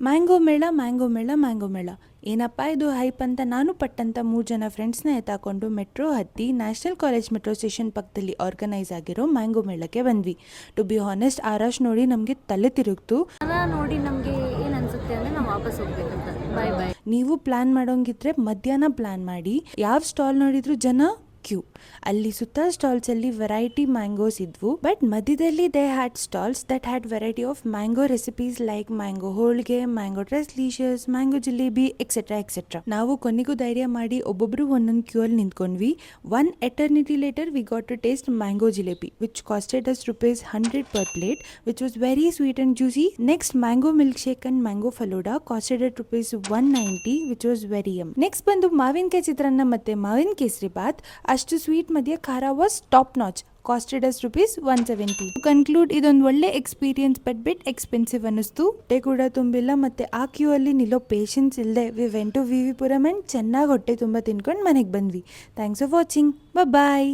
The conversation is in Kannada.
ಮ್ಯಾಂಗೋ ಮೇಳ ಮ್ಯಾಂಗೋ ಮೇಳ ಮ್ಯಾಂಗೋ ಮೇಳ ಏನಪ್ಪ ಇದು ಹೈಪ್ ಅಂತ ನಾನು ಪಟ್ಟಂತ 3 ಜನ ಫ್ರೆಂಡ್ಸ್ನ ಎತ್ತಾಕೊಂಡು ಮೆಟ್ರೋ ಹತ್ತಿ ನ್ಯಾಷನಲ್ ಕಾಲೇಜ್ ಮೆಟ್ರೋ ಸ್ಟೇಷನ್ ಪಕ್ಕದಲ್ಲಿ ಆರ್ಗನೈಸ್ ಆಗಿರೋ ಮ್ಯಾಂಗೋ ಮೇಳಕ್ಕೆ ಬಂದ್ವಿ. ಟು ಬಿ ಹಾನೆಸ್ಟ್ ಆರಾಶ್ ನೋಡಿ ನಮಗೆ ತಲೆ ತಿರುಗ್ತು. ನೋಡಿ ನಮಗೆ ಏನು ಅನ್ಸುತ್ತೆ ಅಂದರೆ ನಾವು ವಾಪಸ್ ಹೋಗ್ಬೇಕಂತ. ಬಾಯ್ ಬಾಯ್. ನೀವು ಪ್ಲಾನ್ ಮಾಡೋಂಗಿದ್ರೆ ಮಧ್ಯಾಹ್ನ ಪ್ಲಾನ್ ಮಾಡಿ. ಯಾವ ಸ್ಟಾಲ್ ನೋಡಿದ್ರು ಜನ ಕ್ಯೂ. ಅಲ್ಲಿ ಸುತ್ತ ಸ್ಟಾಲ್ಸ್ ಅಲ್ಲಿ ವೆರೈಟಿ ಮ್ಯಾಂಗೋಸ್ ಇದ್ವು, ಬಟ್ ಮಧ್ಯದಲ್ಲಿ they had stalls that had variety of mango recipes like mango holige, mango tres leches, mango jalebi etcetera etcetera. ನಾವು ಕೊನೆಗೂ ಧೈರ್ಯ ಮಾಡಿ ಒಬ್ಬೊಬ್ರು ಒಂದೊಂದು ಕ್ಯೂ ಅಲ್ಲಿ ನಿಂತ್ಕೊಂಡ್ವಿ. One eternity later we got to taste mango jalebi which costed us ₹100 per plate, which was very sweet and juicy. Next, mango milkshake and mango falooda costed at ₹190, which was very yum. Next ಬಂದು ಮಾವಿನಕಾಯಿ ಚಿತ್ರಾನ್ನ ಮತ್ತೆ ಮಾವಿನ ಕೇಸರಿ ಬಾತ್. ಅಷ್ಟು ಸ್ವೀಟ್ ಮಧ್ಯೆ ಖಾರ was top notch, costed us ₹170. Conclude, ಇದೊಂದು ಒಳ್ಳೆ ಎಕ್ಸ್ಪೀರಿಯನ್ಸ್ ಬಟ್ ಬಿಟ್ ಎಕ್ಸ್ಪೆನ್ಸಿವ್ ಅನ್ನಿಸ್ತು. ಹೊಟ್ಟೆ ಕೂಡ ತುಂಬಿಲ್ಲ, ಮತ್ತೆ ಆ ಕ್ಯೂ ಅಲ್ಲಿ ನಿಲ್ಲೋ ಪೇಷನ್ಸ್ ಇಲ್ಲದೆ we went to V V Puram and ಚೆನ್ನಾಗಿ ಹೊಟ್ಟೆ ತುಂಬ ತಿನ್ಕೊಂಡು ಮನೆಗೆ ಬಂದ್ವಿ. Thanks for watching. ಬಾಯ್.